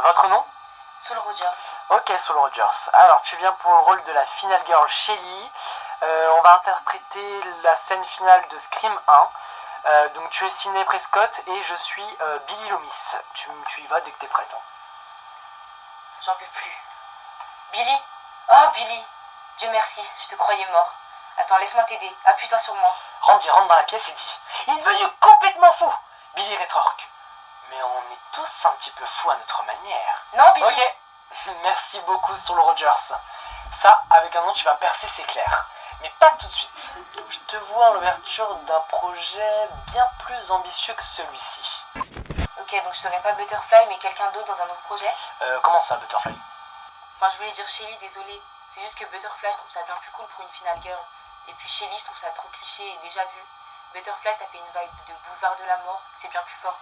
Votre nom? Soul Rogers. Ok, Soul Rogers. Alors, tu viens pour le rôle de la final girl Shelly. On va interpréter la scène finale de Scream 1. Donc, tu es Sydney Prescott et je suis Billy Loomis. Tu y vas dès que t'es prête. J'en peux plus. Billy? Oh, Billy! Dieu merci, je te croyais mort. Attends, laisse-moi t'aider. Appuie-toi sur moi. Randy rentre dans la pièce et dit: il est devenu complètement fou! Billy rétorque: mais on est tous un petit peu fous à notre manière. Non, Billy! Ok, merci beaucoup Soul Rogers. Ça, avec un nom, tu vas percer, c'est clair. Mais pas tout de suite. Je te vois en l'ouverture d'un projet bien plus ambitieux que celui-ci. Ok, donc je serai pas Butterfly, mais quelqu'un d'autre dans un autre projet? Comment ça, Butterfly? Enfin, je voulais dire Shelly, désolé. C'est juste que Butterfly, je trouve ça bien plus cool pour une finale girl. Et puis Shelly, je trouve ça trop cliché et déjà vu. Butterfly, ça fait une vibe de boulevard de la mort. C'est bien plus fort.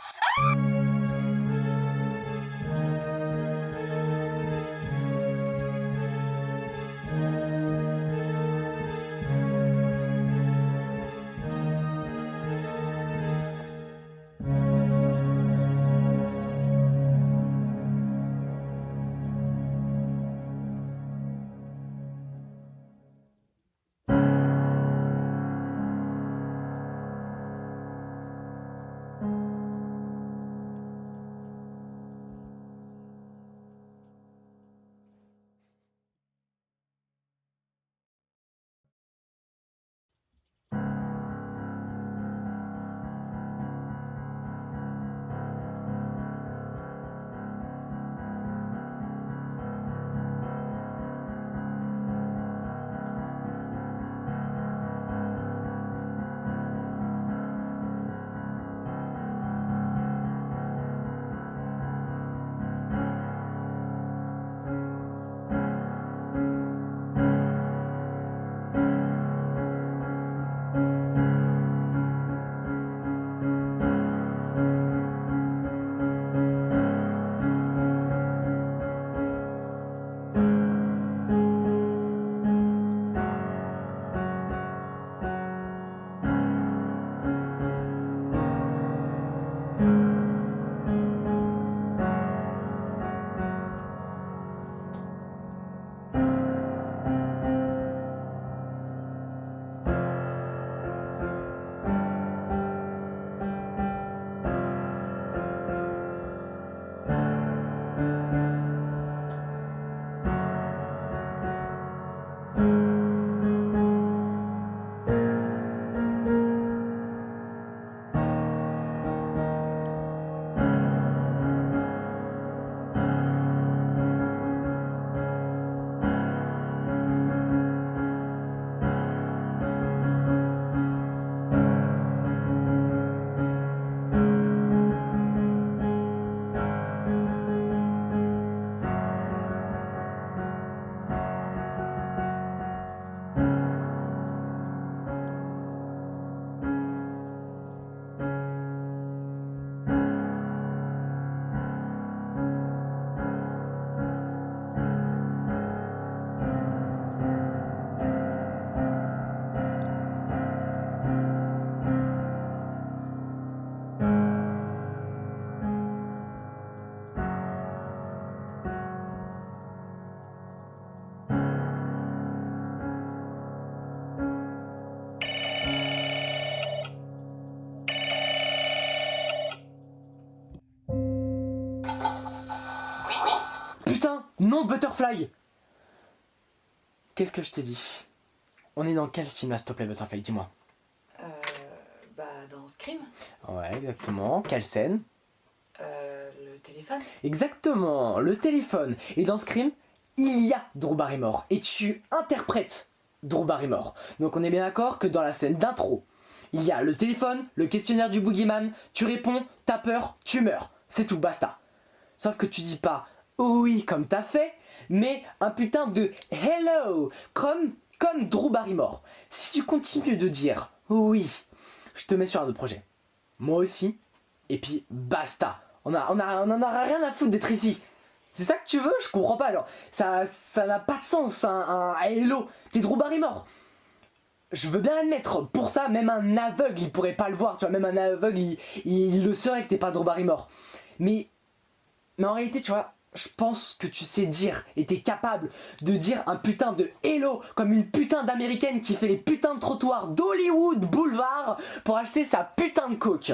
Putain, non, Butterfly! Qu'est-ce que je t'ai dit? On est dans quel film là, s'il te plaît, Butterfly? Dis-moi. Dans Scream. Ouais, exactement. Quelle scène? Le téléphone. Exactement, le téléphone. Et dans Scream, il y a Drew Barrymore. Et tu interprètes Drew Barrymore. Donc on est bien d'accord que dans la scène d'intro, il y a le téléphone, le questionnaire du boogeyman, tu réponds, t'as peur, tu meurs. C'est tout, basta. Sauf que tu dis pas oh oui comme t'as fait, mais un putain de hello comme Drew Barrymore. Si tu continues de dire oh oui, je te mets sur un autre projet. Moi aussi. Et puis basta. On en a rien à foutre d'être ici. C'est ça que tu veux? Je comprends pas. Genre, ça n'a pas de sens. Un hello. T'es Drew Barrymore. Je veux bien admettre. Pour ça, même un aveugle, il pourrait pas le voir. Tu vois, même un aveugle, il le saurait que t'es pas Drew Barrymore. Mais en réalité, tu vois, je pense que tu sais dire et t'es capable de dire un putain de hello comme une putain d'américaine qui fait les putains de trottoirs d'Hollywood Boulevard pour acheter sa putain de coke.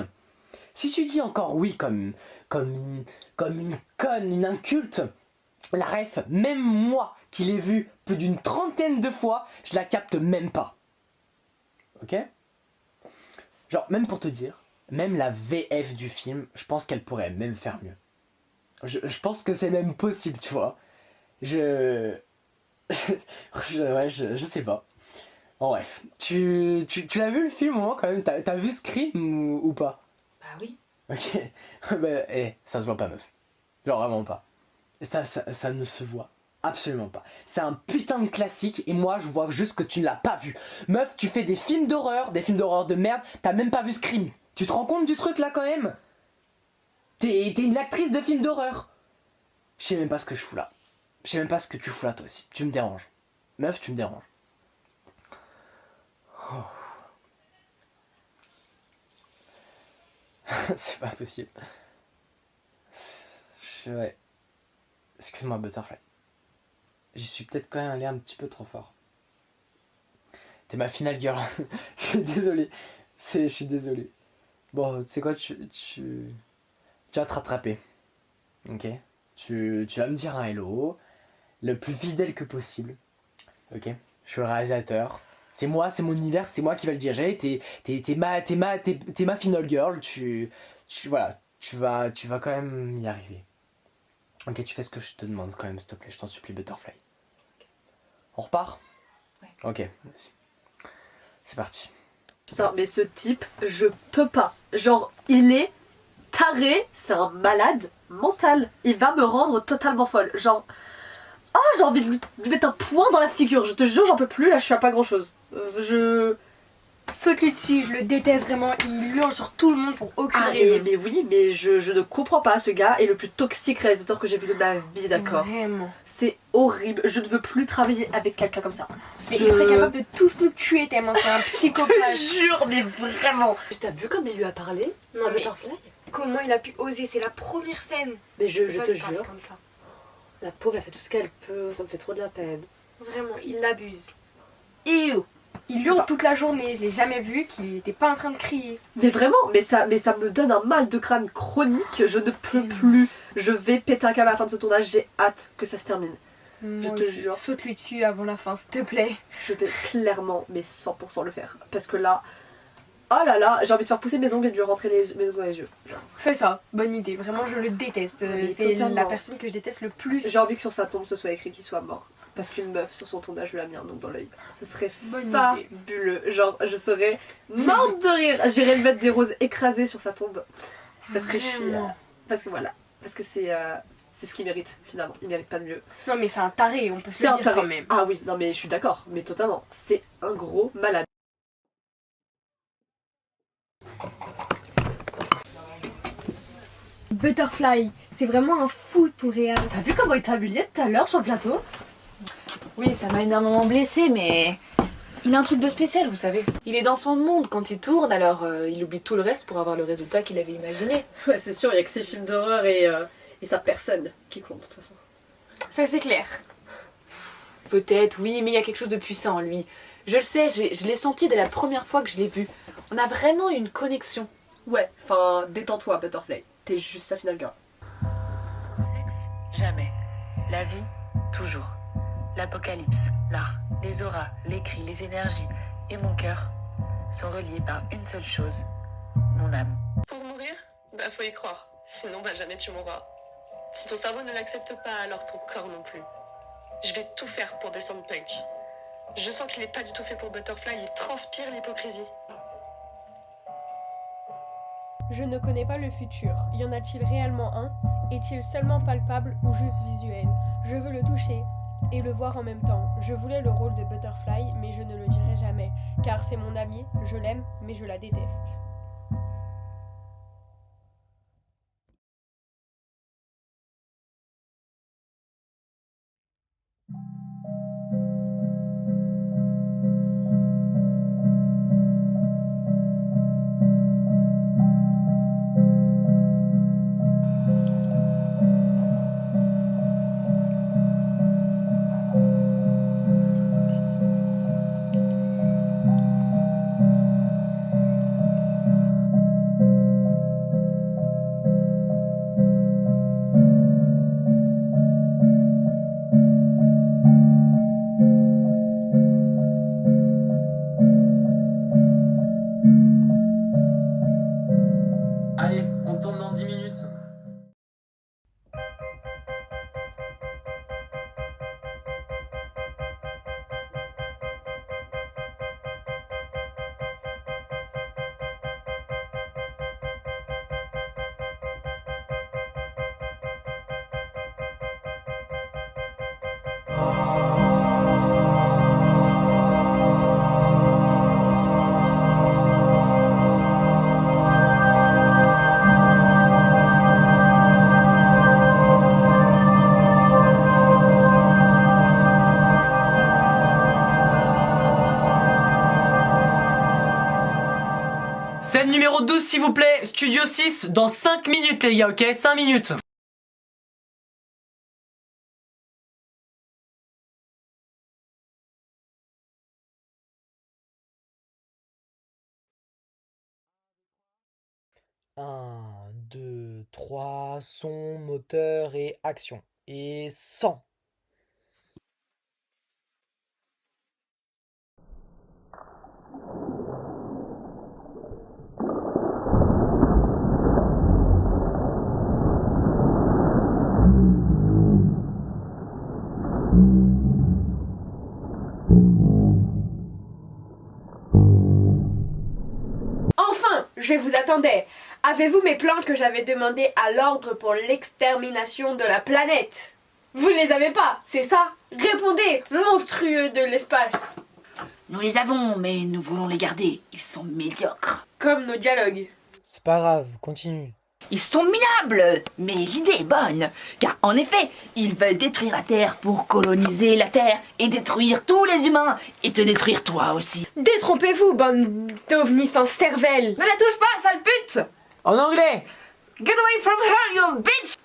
Si tu dis encore oui comme une conne, une inculte, la ref, même moi qui l'ai vue plus d'une 30aine de fois, je la capte même pas. Ok? Genre, même pour te dire, même la VF du film, je pense qu'elle pourrait même faire mieux. Je pense que c'est même possible, tu vois. je sais pas. Bon, bref. Tu l'as vu le film au moins quand même? T'as vu Scream ou pas? Bah oui. Ok. Bah, ça se voit pas, meuf. Genre vraiment pas. Ça ne se voit absolument pas. C'est un putain de classique et moi je vois juste que tu ne l'as pas vu. Meuf, tu fais des films d'horreur de merde, t'as même pas vu Scream. Tu te rends compte du truc là quand même? T'es une actrice de film d'horreur. Je sais même pas ce que je fous là. Je sais même pas ce que tu fous là toi aussi. Tu me déranges. Meuf, tu me déranges. Oh. C'est pas possible. Ouais. Excuse-moi, Butterfly. J'y suis peut-être quand même allé un petit peu trop fort. T'es ma finale girl. Je suis désolé. Je suis désolé. Bon, tu sais quoi, tu vas te rattraper. Ok? Tu vas me dire un hello. Le plus fidèle que possible. Ok? Je suis le réalisateur. C'est moi, c'est mon univers, c'est moi qui va le diriger. T'es ma final girl. Voilà. Tu vas quand même y arriver. Ok, tu fais ce que je te demande quand même, s'il te plaît. Je t'en supplie, Butterfly. On repart? Ouais. Ok, vas-y. C'est parti. Putain, mais ce type, je peux pas. Genre, il est taré, c'est un malade mental. Il va me rendre totalement folle. Genre, j'ai envie de lui mettre un poing dans la figure. Je te jure, j'en peux plus. Là, je suis à pas grand chose. Saute-lui dessus, je le déteste vraiment. Il hurle sur tout le monde pour aucune raison. mais oui, mais je ne comprends pas. Ce gars est le plus toxique réalisateur que j'ai vu de ma vie, d'accord? Vraiment. C'est horrible. Je ne veux plus travailler avec quelqu'un comme ça. Mais il serait capable de tous nous tuer tellement c'est un Je psychopathe. te jure, mais vraiment. T'as vu comme il lui a parlé? Non, à mais Butterfly? comment il a pu oser? C'est la première scène. Mais je Il peut te pas lui parler jure, comme ça. la pauvre elle fait tout ce qu'elle peut. Ça me fait trop de la peine. Vraiment, il l'abuse. Ew. Il hurle toute la journée. Je l'ai jamais vu qu'il était pas en train de crier. Mais vraiment, mais ça me donne un mal de crâne chronique. Je ne peux plus. Je vais péter un câble à la fin de ce tournage. J'ai hâte que ça se termine. Moi te aussi. jure. Saute-lui dessus avant la fin, s'il te plaît. Je vais clairement, mais 100% le faire. Parce que là, oh là là, j'ai envie de faire pousser mes ongles et de lui rentrer mes ongles dans les yeux. Fais ça, bonne idée. Vraiment, je le déteste. Oui, C'est totalement. la personne que je déteste le plus. J'ai envie que sur sa tombe ce soit écrit qu'il soit mort. Parce qu'une meuf sur son tournage lui a mis un ongle dans l'œil. Ce serait Bonne idée. fabuleux. Genre, je serais morte de rire. J'irais lui mettre des roses écrasées sur sa tombe. Parce que je suis. Vraiment. Parce que voilà. Parce que c'est ce qu'il mérite finalement. Il mérite pas de mieux. Non, mais c'est un taré, on peut se C'est le un dire taré. quand même. Ah oui, non mais je suis d'accord. Mais totalement. C'est un gros malade. Butterfly, c'est vraiment un fou ton réel. T'as vu comment il t'a humilié tout à l'heure sur le plateau? Oui, ça m'a énormément blessée, mais il a un truc de spécial, vous savez. Il est dans son monde quand il tourne, alors il oublie tout le reste pour avoir le résultat qu'il avait imaginé. Ouais, c'est sûr, il y a que ses films d'horreur et sa personne qui compte de toute façon. Ça c'est clair. Peut-être, oui, mais il y a quelque chose de puissant en lui. Je le sais, je l'ai senti dès la première fois que je l'ai vu. On a vraiment eu une connexion. Ouais, enfin, détends-toi, Butterfly. T'es juste sa finale girl. Sexe, jamais. La vie, toujours. L'apocalypse, l'art, les auras, les cris, les énergies et mon cœur sont reliés par une seule chose, mon âme. Pour mourir, faut y croire. Sinon, jamais tu mourras. Si ton cerveau ne l'accepte pas, alors ton corps non plus. Je vais tout faire pour descendre Punk. Je sens qu'il n'est pas du tout fait pour Butterfly, il transpire l'hypocrisie. Je ne connais pas le futur. Y en a-t-il réellement un? Est-il seulement palpable ou juste visuel? Je veux le toucher et le voir en même temps. Je voulais le rôle de Butterfly, mais je ne le dirai jamais, car c'est mon amie, je l'aime, mais je la déteste. Scène numéro 12 s'il vous plaît, Studio 6, dans 5 minutes les gars, ok? 5 minutes. Un, 2, 3, son, moteur et action. Et 100. Enfin, je vous attendais. Avez-vous mes plans que j'avais demandé à l'ordre pour l'extermination de la planète? Vous ne les avez pas, c'est ça? Répondez, monstrueux de l'espace. Nous les avons, mais nous voulons les garder. Ils sont médiocres. Comme nos dialogues. C'est pas grave, continue. Ils sont minables, mais l'idée est bonne. Car en effet, ils veulent détruire la Terre pour coloniser la Terre et détruire tous les humains et te détruire toi aussi. Détrompez-vous, bande d'ovnis sans cervelle. Ne la touche pas, sale pute! En anglais. Get away from her, you bitch!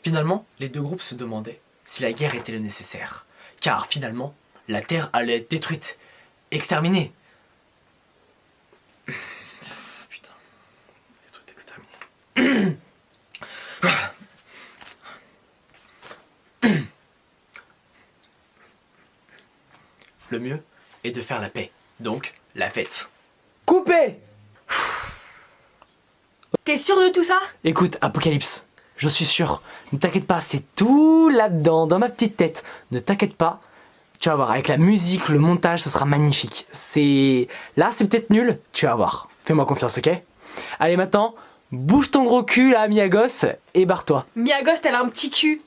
Finalement, les deux groupes se demandaient si la guerre était le nécessaire. Car finalement, la Terre allait être détruite, exterminée. Putain. Détruite, exterminée. Le mieux est de faire la paix, donc la fête. Coupé! T'es sûr de tout ça? Écoute, Apocalypse, je suis sûr. Ne t'inquiète pas, c'est tout là-dedans, dans ma petite tête. Ne t'inquiète pas. Tu vas voir, avec la musique, le montage, ce sera magnifique. Là, c'est peut-être nul, tu vas voir. Fais-moi confiance, ok? Allez, maintenant, bouge ton gros cul, là, Miagos, et barre-toi. Miagos, elle a un petit cul.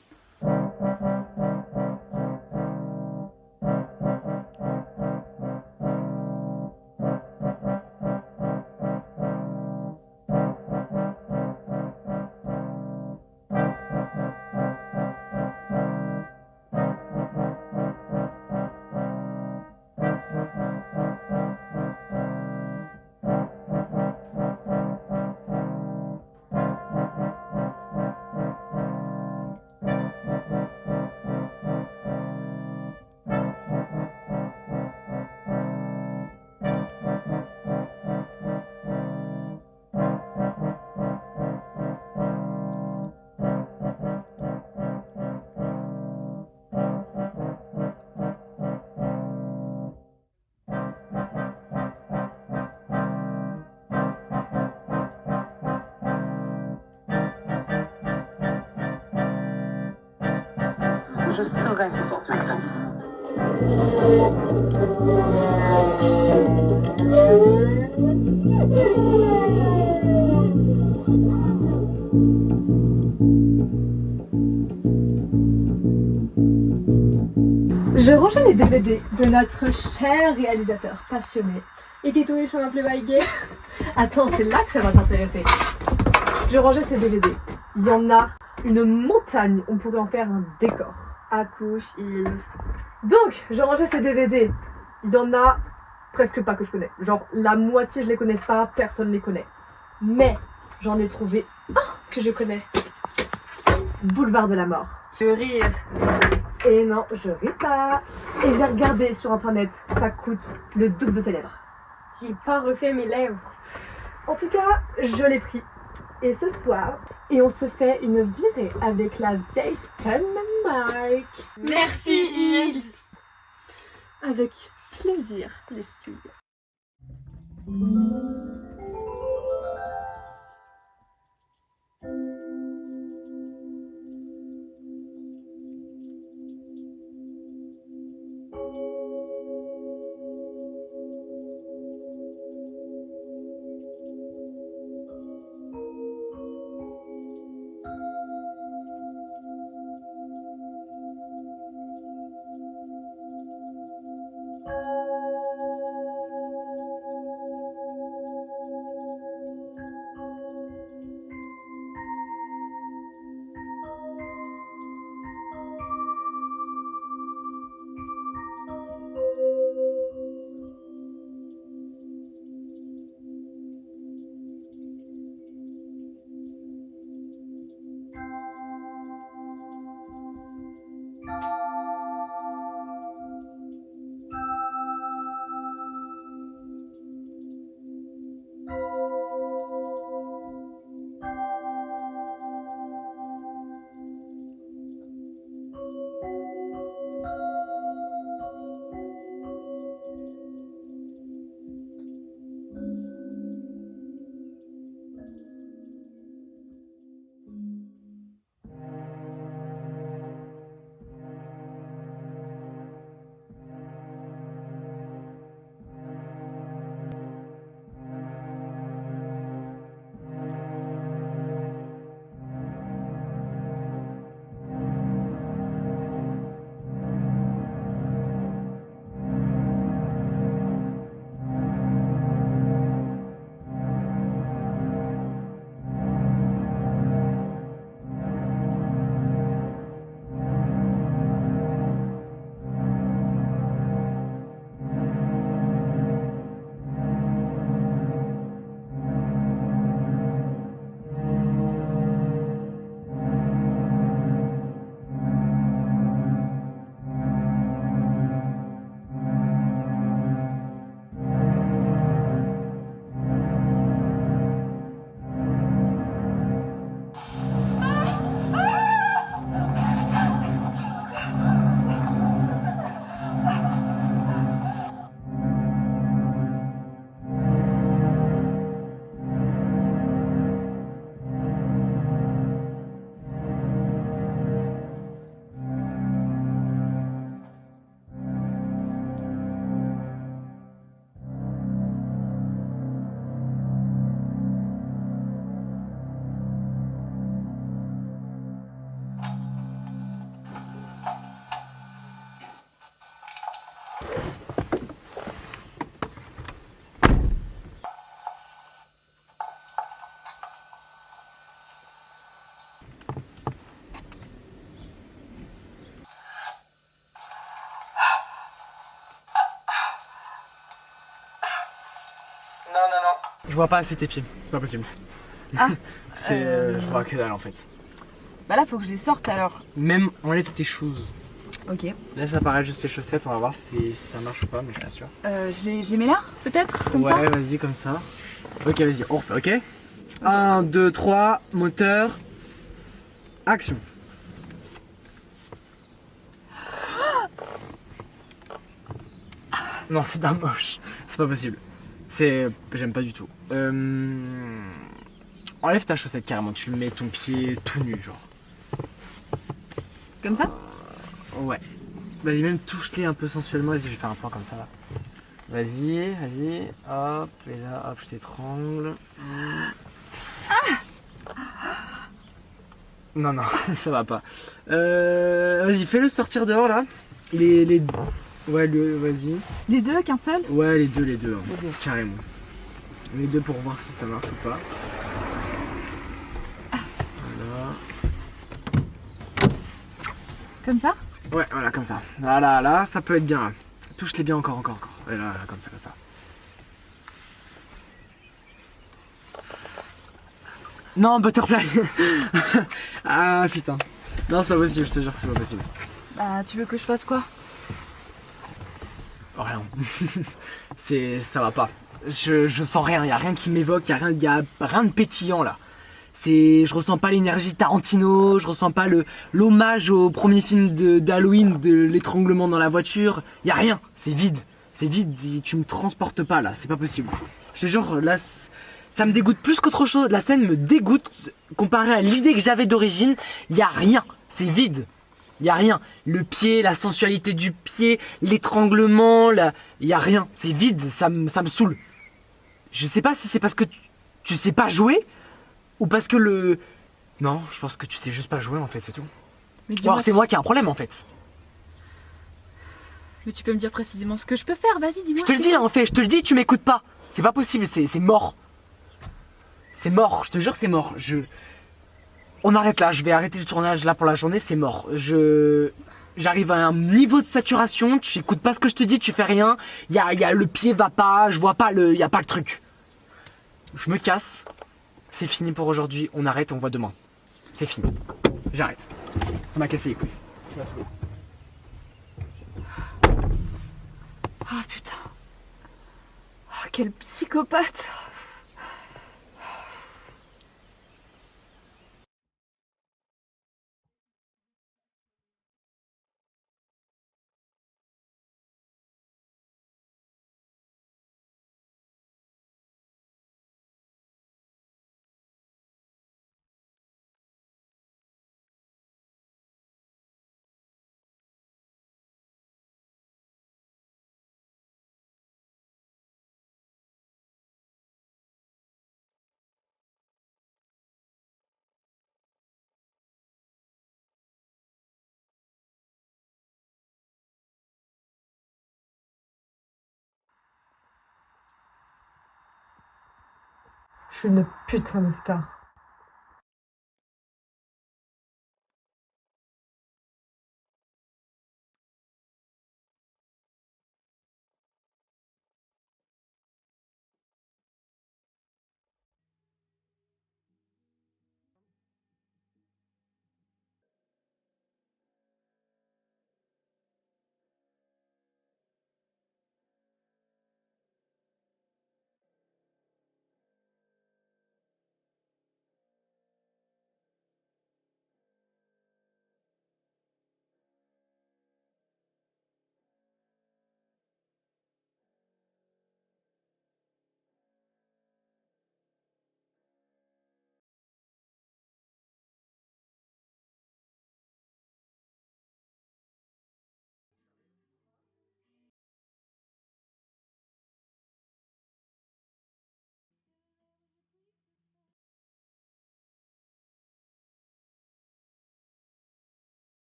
Je serai actrice. Je rangeais les DVD de notre cher réalisateur passionné. Et t'es tombé sur un play gay? Attends, c'est là que ça va t'intéresser. Je rangeais ces DVD. Il y en a une montagne, on pourrait en faire un décor. Accouche, Hills. Donc, je rangeais ces DVD. Il y en a presque pas que je connais. Genre, la moitié je les connais pas, personne les connaît. Mais, j'en ai trouvé un que je connais. Boulevard de la mort. Je rire. Et non, je ris pas. Et j'ai regardé sur internet, ça coûte le double de tes lèvres. J'ai pas refait mes lèvres. En tout cas, je l'ai pris. Et ce soir, et on se fait une virée avec la vieille Stoneman Mark. Merci, Hills. Avec plaisir, les filles. Je vois pas assez tes pieds, c'est pas possible. Ah. Je vois que dalle en fait. Bah là, faut que je les sorte alors. Même enlève tes choses. Ok. Laisse apparaître juste les chaussettes, on va voir si ça marche ou pas, mais je suis pas sûr. Je les mets là, peut-être, comme ouais, ça. vas-y, comme ça. Ok, vas-y, on refait, ok 1, 2, 3, moteur, action. Non, c'est d'un moche, c'est pas possible. J'aime pas du tout. Enlève ta chaussette carrément, tu mets ton pied tout nu, genre. Comme ça. Ouais. Vas-y, même touche-les un peu sensuellement. Vas-y, je vais faire un point comme ça là. Vas-y, vas-y. Hop, et là, hop, je t'étrangle. Non, non, ça va pas. Vas-y, fais-le sortir dehors là. Les... Ouais, vas-y. Les deux, qu'un seul. Ouais, les deux, hein. Les deux. Carrément. Les deux pour voir si ça marche ou pas. Voilà. Comme ça. Ouais, voilà, comme ça. Là, là, ça peut être bien. Là. Touche-les bien encore. Et là, comme ça, Non, Butterfly. Ah, putain. Non, c'est pas possible, je te jure que c'est pas possible. Bah, tu veux que je fasse quoi? Oh, rien. Ça va pas. Je sens rien, y a rien qui m'évoque, y a rien de pétillant là. Je ressens pas l'énergie Tarantino, je ressens pas l'hommage au premier film d'Halloween de l'étranglement dans la voiture. Y a rien, c'est vide, tu me transportes pas là, c'est pas possible. Je te jure, là, ça me dégoûte plus qu'autre chose. La scène me dégoûte comparé à l'idée que j'avais d'origine. Y a rien, c'est vide. Y a rien. Le pied, la sensualité du pied, l'étranglement, y a rien. C'est vide, ça me saoule. Je sais pas si c'est parce que tu sais pas jouer ou parce que Non, je pense que tu sais juste pas jouer en fait, c'est tout. Mais Ou alors c'est moi qui ai un problème en fait. Mais tu peux me dire précisément ce que je peux faire, vas-y, dis-moi. Je te le dis en fait, je te le dis, tu m'écoutes pas. C'est pas possible, c'est mort. C'est mort, je te jure c'est mort. On arrête là, je vais arrêter le tournage là pour la journée, c'est mort. J'arrive à un niveau de saturation, tu écoutes pas ce que je te dis, tu fais rien. Le pied va pas, je vois pas y a pas le truc. Je me casse. C'est fini pour aujourd'hui, on arrête, on voit demain. C'est fini. J'arrête. Ça m'a cassé les couilles. Tu m'as saoulé. Ah putain. Ah, quel psychopathe. Je suis une putain de star.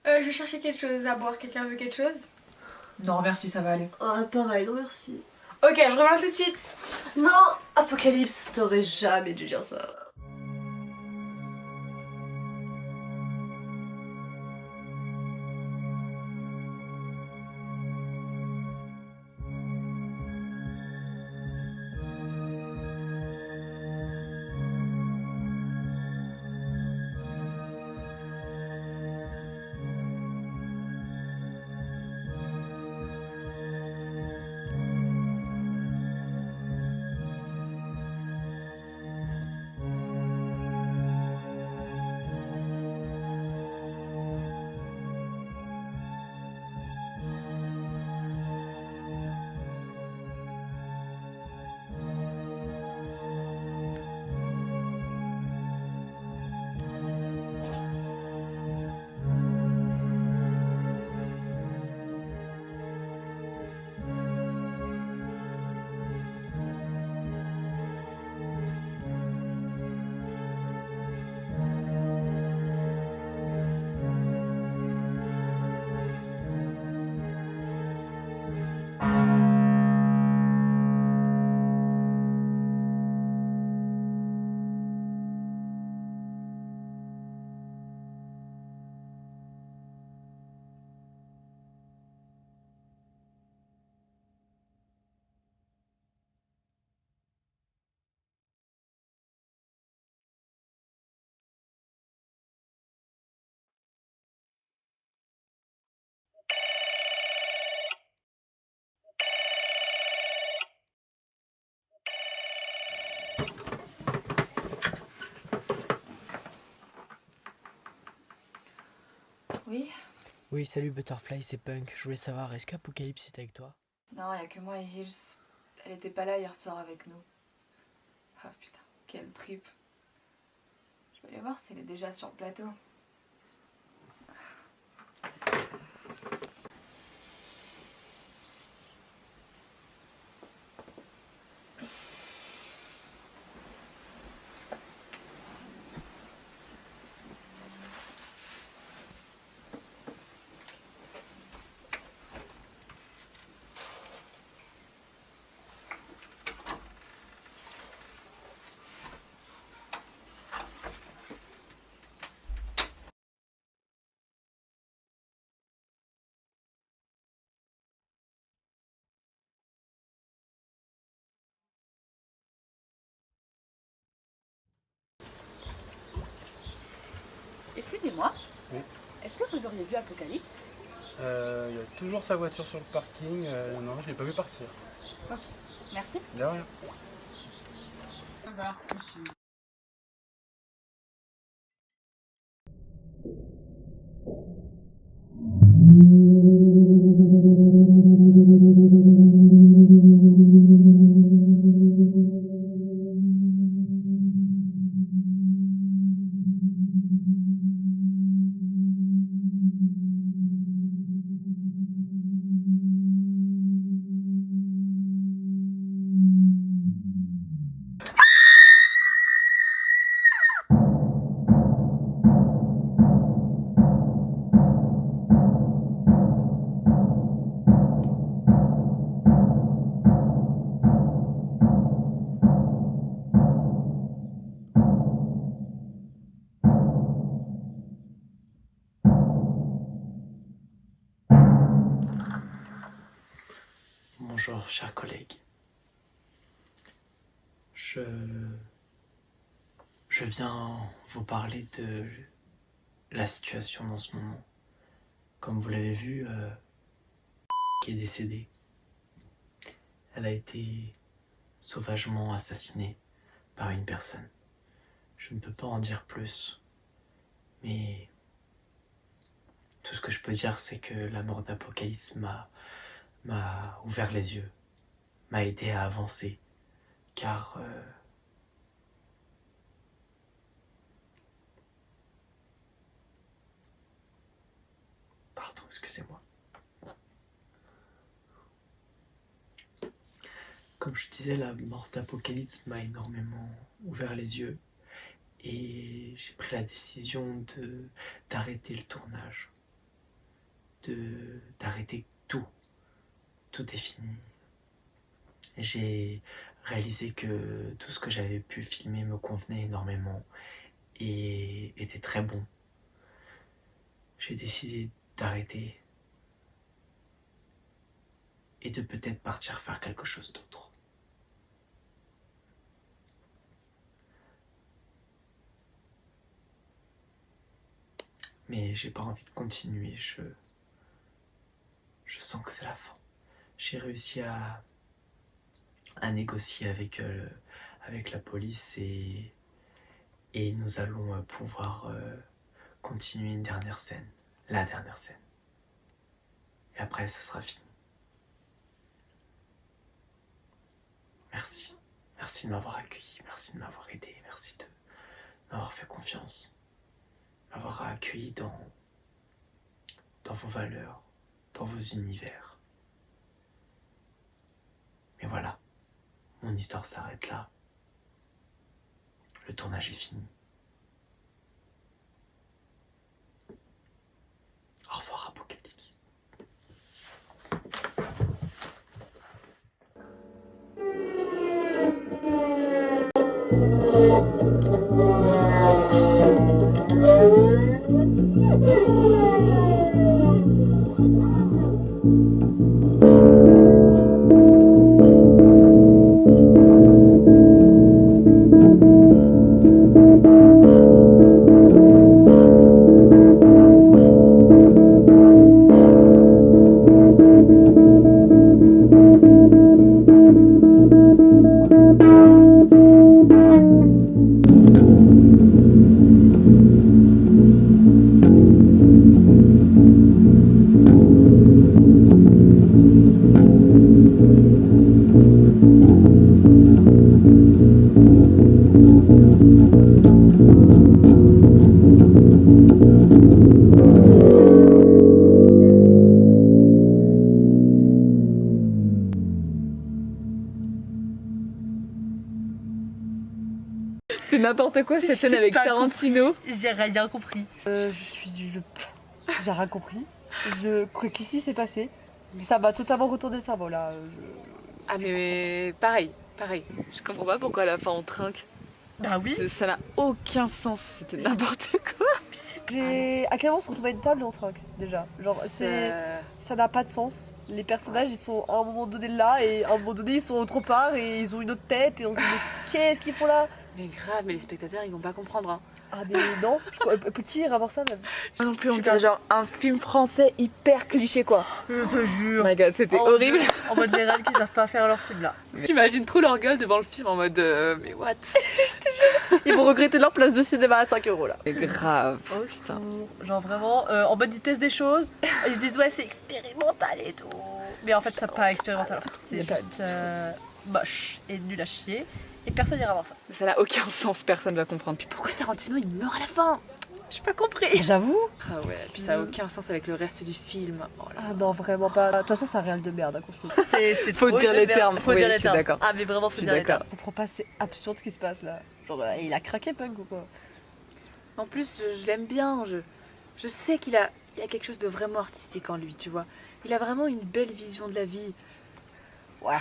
Je vais chercher quelque chose à boire. Quelqu'un veut quelque chose? Non, merci, ça va aller. Ah, pareil, non merci. Ok, je reviens tout de suite. Non, Apocalypse, t'aurais jamais dû dire ça. Oui? Oui, salut Butterfly, c'est Punk. Je voulais savoir, est-ce qu'Apocalypse est avec toi? Non, y a que moi et Hills. Elle était pas là hier soir avec nous. Ah putain, quel trip. Je vais aller voir si elle est déjà sur le plateau. Excusez-moi. Oui. Est-ce que vous auriez vu Apocalypse? Il y a toujours sa voiture sur le parking. Non, je l'ai pas vu partir. Ok, merci. De rien. Bonjour, chers collègues. Je viens vous parler de la situation dans ce moment. Comme vous l'avez vu, qui est décédée. Elle a été sauvagement assassinée par une personne. Je ne peux pas en dire plus, mais tout ce que je peux dire, c'est que la mort d'Apocalypse m'a ouvert les yeux, m'a aidé à avancer, car pardon, excusez-moi. Comme je disais, la mort d'Apocalypse m'a énormément ouvert les yeux et j'ai pris la décision d'arrêter le tournage. d'arrêter tout. Tout est fini. J'ai réalisé que tout ce que j'avais pu filmer me convenait énormément et était très bon. J'ai décidé d'arrêter et de peut-être partir faire quelque chose d'autre. Mais j'ai pas envie de continuer, je sens que c'est la fin. J'ai réussi à négocier avec la police et nous allons pouvoir continuer une dernière scène, la dernière scène. Et après, ça sera fini. Merci. Merci de m'avoir accueilli, merci de m'avoir aidé, merci de m'avoir fait confiance, m'avoir accueilli dans vos valeurs, dans vos univers. Mais voilà, mon histoire s'arrête là. Le tournage est fini. Au revoir, Apocalypse. C'est n'importe quoi cette scène avec Tarantino. J'ai rien compris. J'ai rien compris. Qu'est-ce qui s'est passé? Ça m'a totalement retourné le cerveau là. Ah mais pareil. Je comprends pas pourquoi à la fin on trinque. Bah oui. Ça n'a aucun sens, c'était n'importe quoi. À quel moment on se retrouve à une table et on trinque déjà? Genre ça n'a pas de sens. Les personnages ils sont à un moment donné là et à un moment donné ils sont autre part et ils ont une autre tête et on se dit mais qu'est-ce qu'ils font là? Mais grave, mais les spectateurs ils vont pas comprendre. Hein. Ah mais non, qui ira voir ça même? Moi non plus, on dirait genre un film français hyper cliché quoi. Je te jure. Oh my god, c'était horrible. En mode les réals qui savent pas faire leur film là. J'imagine trop leur gueule devant le film en mode mais what? Ils vont regretter leur place de cinéma à 5 € là. C'est grave. Oh putain. Genre vraiment, en mode ils testent des choses, ils se disent ouais c'est expérimental et tout. Mais en fait c'est pas expérimental, en fait, c'est juste moche et nul à chier. Et personne n'ira voir ça. Ça n'a aucun sens, personne va comprendre. Puis pourquoi Tarantino il meurt à la fin? J'ai pas compris. J'avoue. Ah ouais, puis ça a aucun sens avec le reste du film. Oh là. Ah non, vraiment pas. De toute façon, c'est un réel de merde, qu'on se trouve. Faut dire les termes. Faut dire les termes. D'accord. Ah, mais vraiment, faut dire les termes. Je comprends pas, c'est absurde ce qui se passe là. Genre, il a craqué Punk ou quoi? En plus, je l'aime bien. Je sais qu'il a quelque chose de vraiment artistique en lui, tu vois. Il a vraiment une belle vision de la vie. Ouais,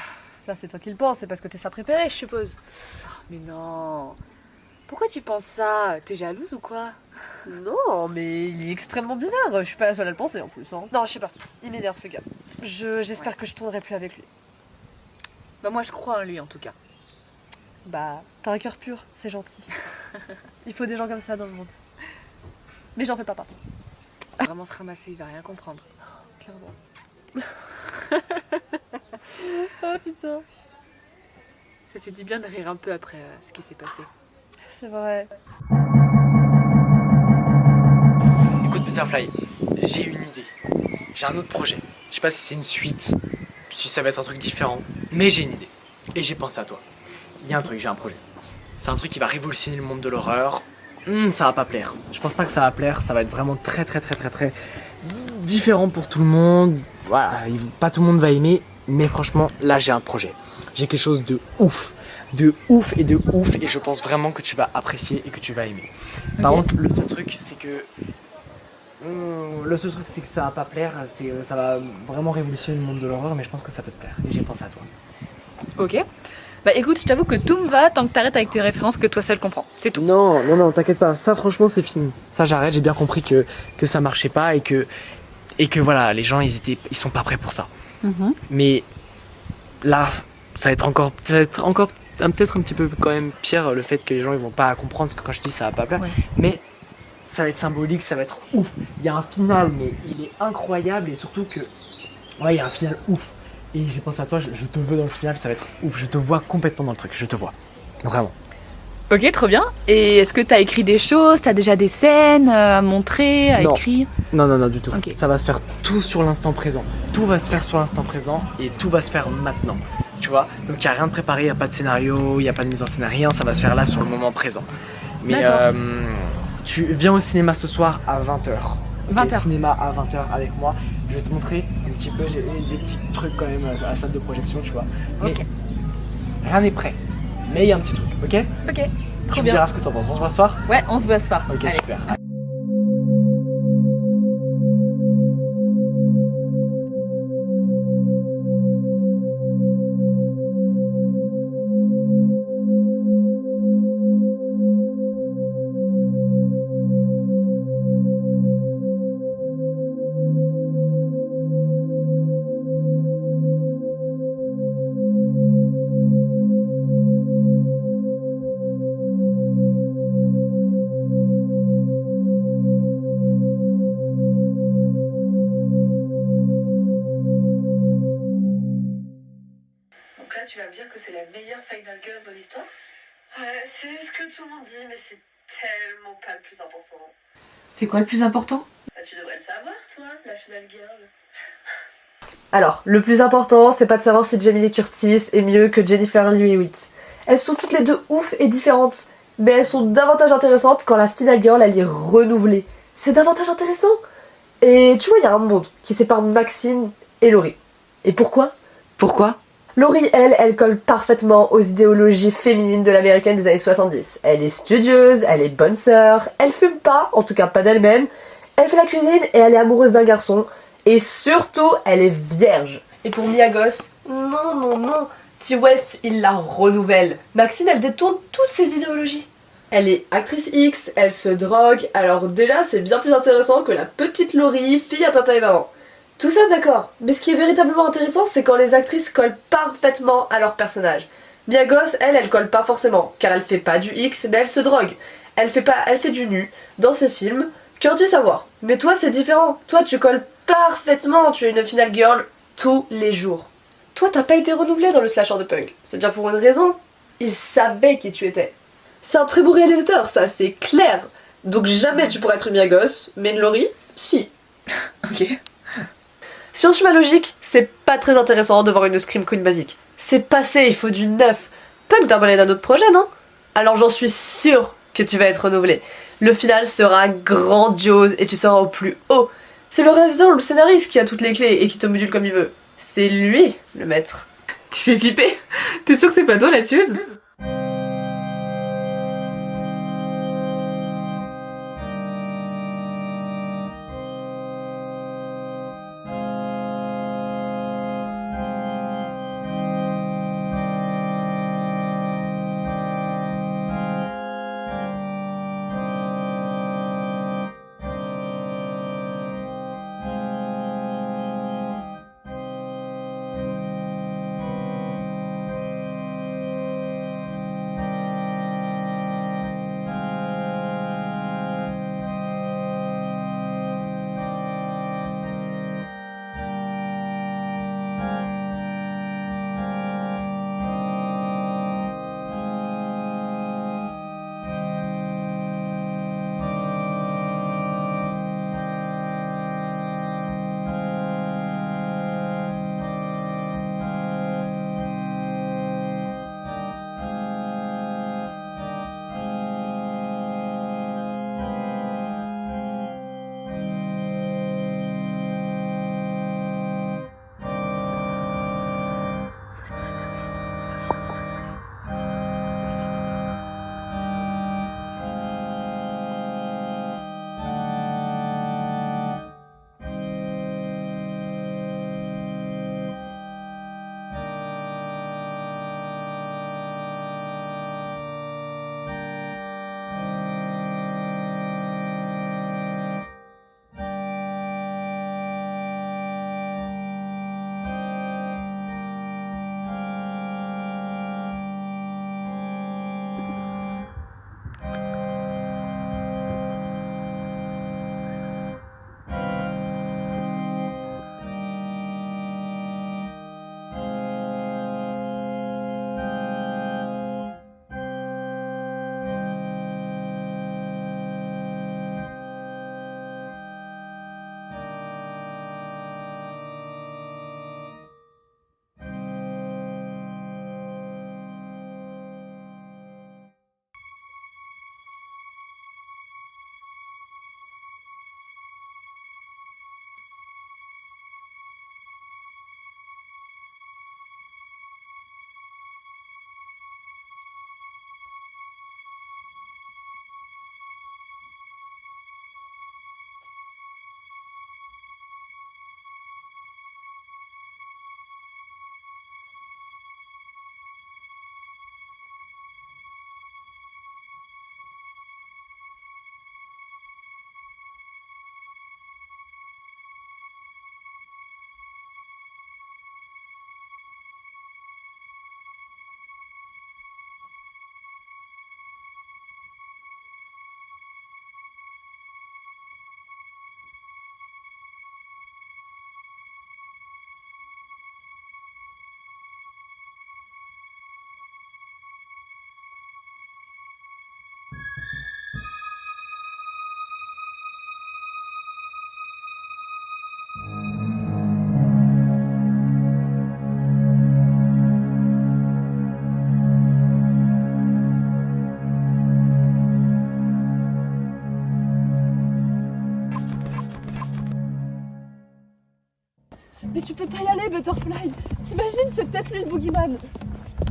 ça c'est toi qui le penses, c'est parce que t'es sa préférée, je suppose. Mais non. Pourquoi tu penses ça? T'es jalouse ou quoi? Non, mais il est extrêmement bizarre. Je suis pas la seule à le penser en plus. Hein. Non, je sais pas. Il m'énerve ce gars. J'espère que je tournerai plus avec lui. Bah moi je crois en lui en tout cas. Bah, t'as un cœur pur, c'est gentil. Il faut des gens comme ça dans le monde. Mais j'en fais pas partie. Il va vraiment se ramasser, il va rien comprendre. Clairement. Oh putain. Ça fait du bien de rire un peu après ce qui s'est passé. C'est vrai. Écoute Butterfly, j'ai une idée. J'ai un autre projet. Je sais pas si c'est une suite, si ça va être un truc différent, mais j'ai une idée. Et j'ai pensé à toi. Il y a un truc, j'ai un projet. C'est un truc qui va révolutionner le monde de l'horreur. Ça va pas plaire. Je pense pas que ça va plaire, ça va être vraiment très différent pour tout le monde. Voilà, pas tout le monde va aimer, mais franchement, là j'ai un projet. J'ai quelque chose de ouf, et je pense vraiment que tu vas apprécier et que tu vas aimer. Par contre, le seul truc, c'est que Le seul truc c'est que ça va pas plaire, ça va vraiment révolutionner le monde de l'horreur, mais je pense que ça peut te plaire. Et j'ai pensé à toi. Ok. Bah écoute, je t'avoue que tout me va tant que t'arrêtes avec tes références que toi seul comprends. C'est tout. Non, t'inquiète pas. Ça, franchement, c'est fini. Ça, j'arrête. J'ai bien compris que ça marchait pas et que voilà, les gens, ils sont pas prêts pour ça. Mais là, ça va être encore peut-être un petit peu quand même pire le fait que les gens ils vont pas comprendre parce que quand je dis ça va pas plaire. Ouais. Mais ça va être symbolique, ça va être ouf. Il y a un final, mais il est incroyable et surtout que ouais, il y a un final ouf. Et j'ai pensé à toi, je te veux dans le final, ça va être ouf. Je te vois complètement dans le truc, je te vois. Vraiment. Ok, trop bien. Et est-ce que t'as écrit des choses? T'as déjà des scènes à montrer, à Non. écrire? Non, du tout. Ok. Ça va se faire tout sur l'instant présent. Tout va se faire sur l'instant présent et tout va se faire maintenant. Tu vois? Donc il n'y a rien de préparé, il n'y a pas de scénario, il n'y a pas de mise en scène, rien. Ça va se faire là sur le moment présent. Mais D'accord. tu viens au cinéma ce soir à 20h. 20h. Cinéma à 20h avec moi. Je vais te montrer un petit peu, j'ai des petits trucs quand même à la salle de projection, tu vois. Mais Ok. rien n'est prêt. Mais il y a un petit truc, ok? Ok, Tu trop me bien. diras ce que t'en penses. On se voit ce soir? Ouais, on se voit ce soir. Ok, Allez. super. Donc là, tu vas me dire que c'est la meilleure Final Girl de l'histoire? Ouais, c'est ce que tout le monde dit, mais c'est tellement pas le plus important. C'est quoi le plus important? Bah, tu devrais le savoir, toi, la Final Girl. Alors, le plus important, c'est pas de savoir si Jamie Lee Curtis est mieux que Jennifer Lee Hewitt. Elles sont toutes les deux ouf et différentes, mais elles sont davantage intéressantes quand la Final Girl, elle est renouvelée. C'est davantage intéressant. Et tu vois, il y a un monde qui sépare Maxine et Laurie. Et pourquoi? Pourquoi? Laurie, elle colle parfaitement aux idéologies féminines de l'américaine des années 70. Elle est studieuse, elle est bonne sœur, elle fume pas, en tout cas pas d'elle-même, elle fait la cuisine et elle est amoureuse d'un garçon, et surtout, elle est vierge. Et pour Mia Goss, non, T. West, il la renouvelle. Maxine, elle détourne toutes ses idéologies. Elle est actrice X, elle se drogue, alors déjà, c'est bien plus intéressant que la petite Laurie, fille à papa et maman. Tout ça d'accord, mais ce qui est véritablement intéressant, c'est quand les actrices collent parfaitement à leur personnage. Mia Goss, elle colle pas forcément, car elle fait pas du X, mais elle se drogue. Elle fait du nu, dans ses films, qu'aurais-tu savoir? Mais toi, c'est différent. Toi, tu colles parfaitement, tu es une final girl tous les jours. Toi, t'as pas été renouvelée dans le slasher de punk. C'est bien pour une raison. Ils savaient qui tu étais. C'est un très beau réalisateur, ça, c'est clair. Donc jamais tu pourrais être une Mia Goss, mais une Laurie, si. Ok. Si on suit ma logique, c'est pas très intéressant de voir une Scream Queen basique. C'est passé, il faut du neuf. Punk d'un d'un autre projet, non? Alors j'en suis sûre que tu vas être renouvelée. Le final sera grandiose et tu seras au plus haut. C'est le réalisateur ou le scénariste qui a toutes les clés et qui te module comme il veut. C'est lui, le maître. Tu fais flipper? T'es sûr que c'est pas toi la tueuse? Butterfly. T'imagines, c'est peut-être lui le boogeyman.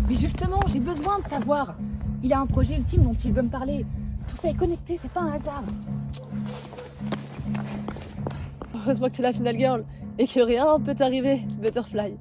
Mais justement, j'ai besoin de savoir. Il a un projet ultime dont il veut me parler. Tout ça est connecté, c'est pas un hasard. Heureusement que t'es la Final Girl et que rien peut t'arriver, Butterfly.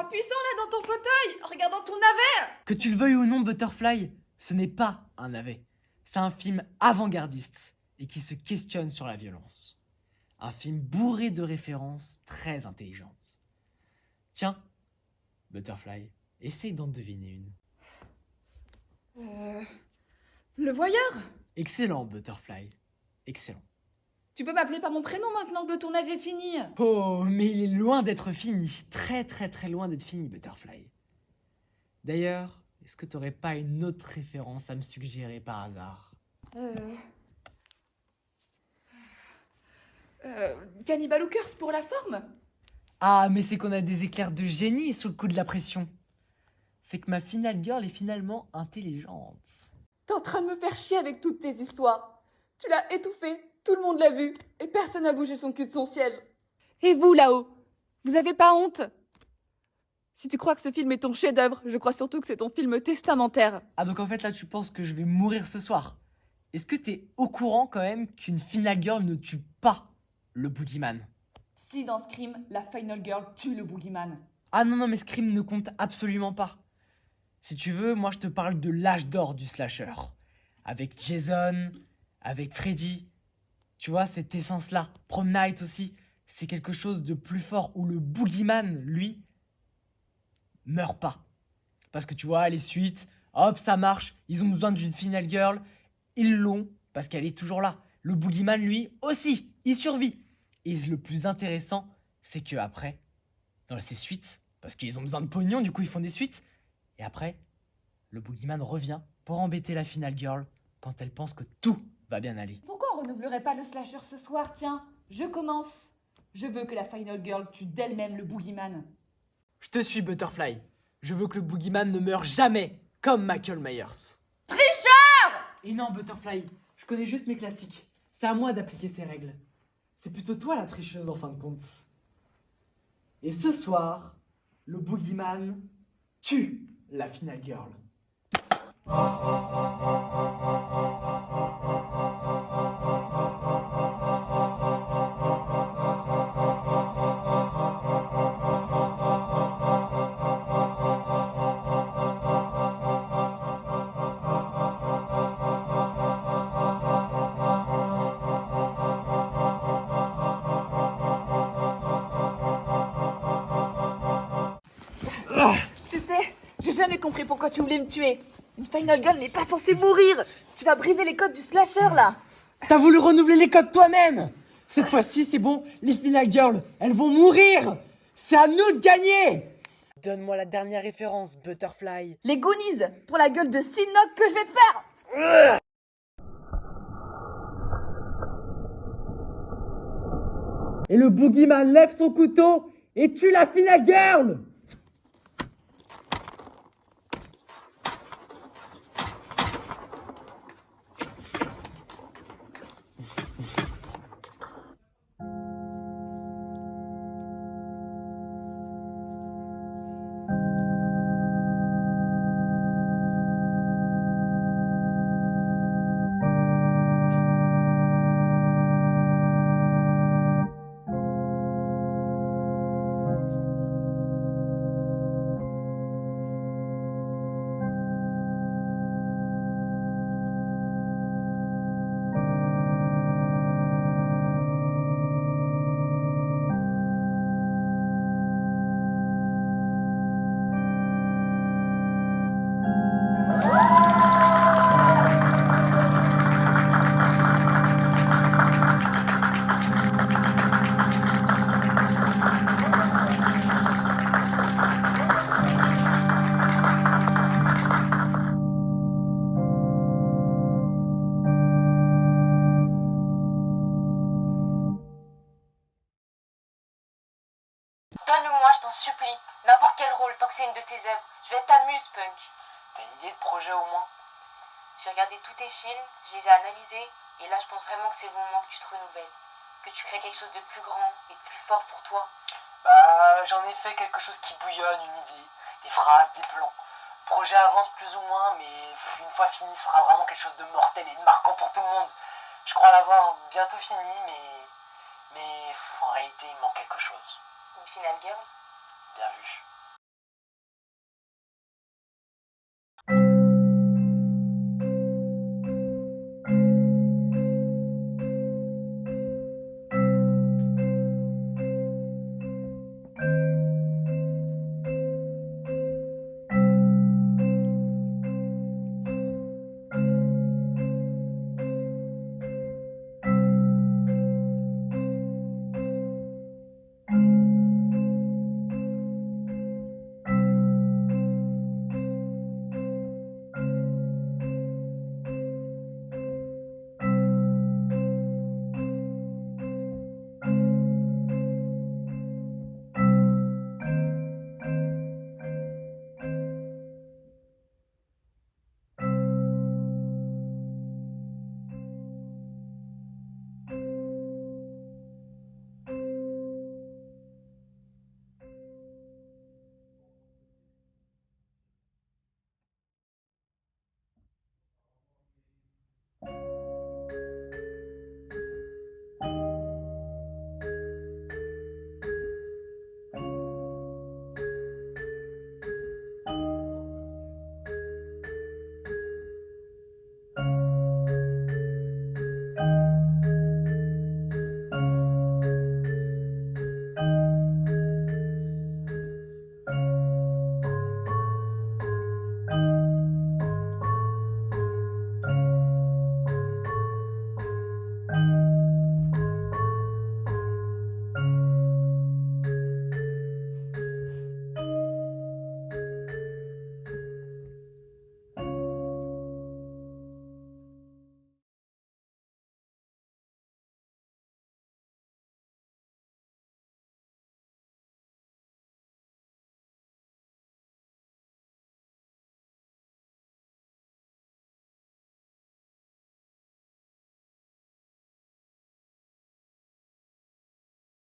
puissant là dans ton fauteuil, en regardant ton navet. Que tu le veuilles ou non, Butterfly, ce n'est pas un navet. C'est un film avant-gardiste et qui se questionne sur la violence. Un film bourré de références très intelligentes. Tiens, Butterfly, essaye d'en deviner une. Le voyeur. Excellent, Butterfly. Excellent. Tu peux m'appeler par mon prénom maintenant que le tournage est fini. Oh, mais il est loin d'être fini. Très très très loin d'être fini, Butterfly. D'ailleurs, est-ce que t'aurais pas une autre référence à me suggérer par hasard? Cannibal Hookers pour la forme. Ah, mais c'est qu'on a des éclairs de génie sous le coup de la pression. C'est que ma final girl est finalement intelligente. T'es en train de me faire chier avec toutes tes histoires. Tu l'as étouffé, tout le monde l'a vu, et personne n'a bougé son cul de son siège. Et vous là-haut, vous avez pas honte? Si tu crois que ce film est ton chef-d'œuvre, je crois surtout que c'est ton film testamentaire. Ah, donc en fait là tu penses que je vais mourir ce soir. Est-ce que t'es au courant quand même qu'une final girl ne tue pas le boogeyman? Si dans Scream, la final girl tue le boogeyman. Ah non, mais Scream ne compte absolument pas. Si tu veux, moi je te parle de l'âge d'or du slasher. Avec Jason, avec Freddy. Tu vois, cette essence-là. Prom Night aussi. C'est quelque chose de plus fort où le boogeyman, lui, meurt pas. Parce que tu vois, les suites, hop, ça marche. Ils ont besoin d'une final girl. Ils l'ont parce qu'elle est toujours là. Le boogeyman, lui, aussi, il survit. Et le plus intéressant, c'est que après, dans ces suites, parce qu'ils ont besoin de pognon, du coup ils font des suites. Et après, le boogeyman revient pour embêter la final girl quand elle pense que tout va bien aller. Pourquoi on renouvellerait pas le slasher ce soir? Tiens, je commence. Je veux que la final girl tue d'elle-même le boogeyman. Je te suis, Butterfly. Je veux que le boogeyman ne meure jamais, comme Michael Myers. Tricheur! Et non, Butterfly, je connais juste mes classiques. C'est à moi d'appliquer ces règles. C'est plutôt toi la tricheuse en fin de compte. Et ce soir, le boogeyman tue la final girl. Tu sais, j'ai jamais compris pourquoi tu voulais me tuer. Une final girl n'est pas censée mourir. Tu vas briser les codes du slasher là. T'as voulu renouveler les codes toi-même. Cette fois-ci, c'est bon, les final girls, elles vont mourir. C'est à nous de gagner. Donne-moi la dernière référence, Butterfly. Les Goonies pour la gueule de Sinnock que je vais te faire. Et le boogeyman lève son couteau et tue la final girl. Donne-le-moi, je t'en supplie. N'importe quel rôle, tant que c'est une de tes œuvres. Je vais être amuse-punk. T'as une idée de projet au moins? J'ai regardé tous tes films, je les ai analysés, et là je pense vraiment que c'est le moment que tu te renouvelles. Que tu crées quelque chose de plus grand et de plus fort pour toi. Bah, j'en ai fait quelque chose qui bouillonne, une idée, des phrases, des plans. Le projet avance plus ou moins, mais une fois fini, ce sera vraiment quelque chose de mortel et de marquant pour tout le monde. Je crois l'avoir bientôt fini, mais en réalité, il manque quelque chose. Une finale girl. Bien vu.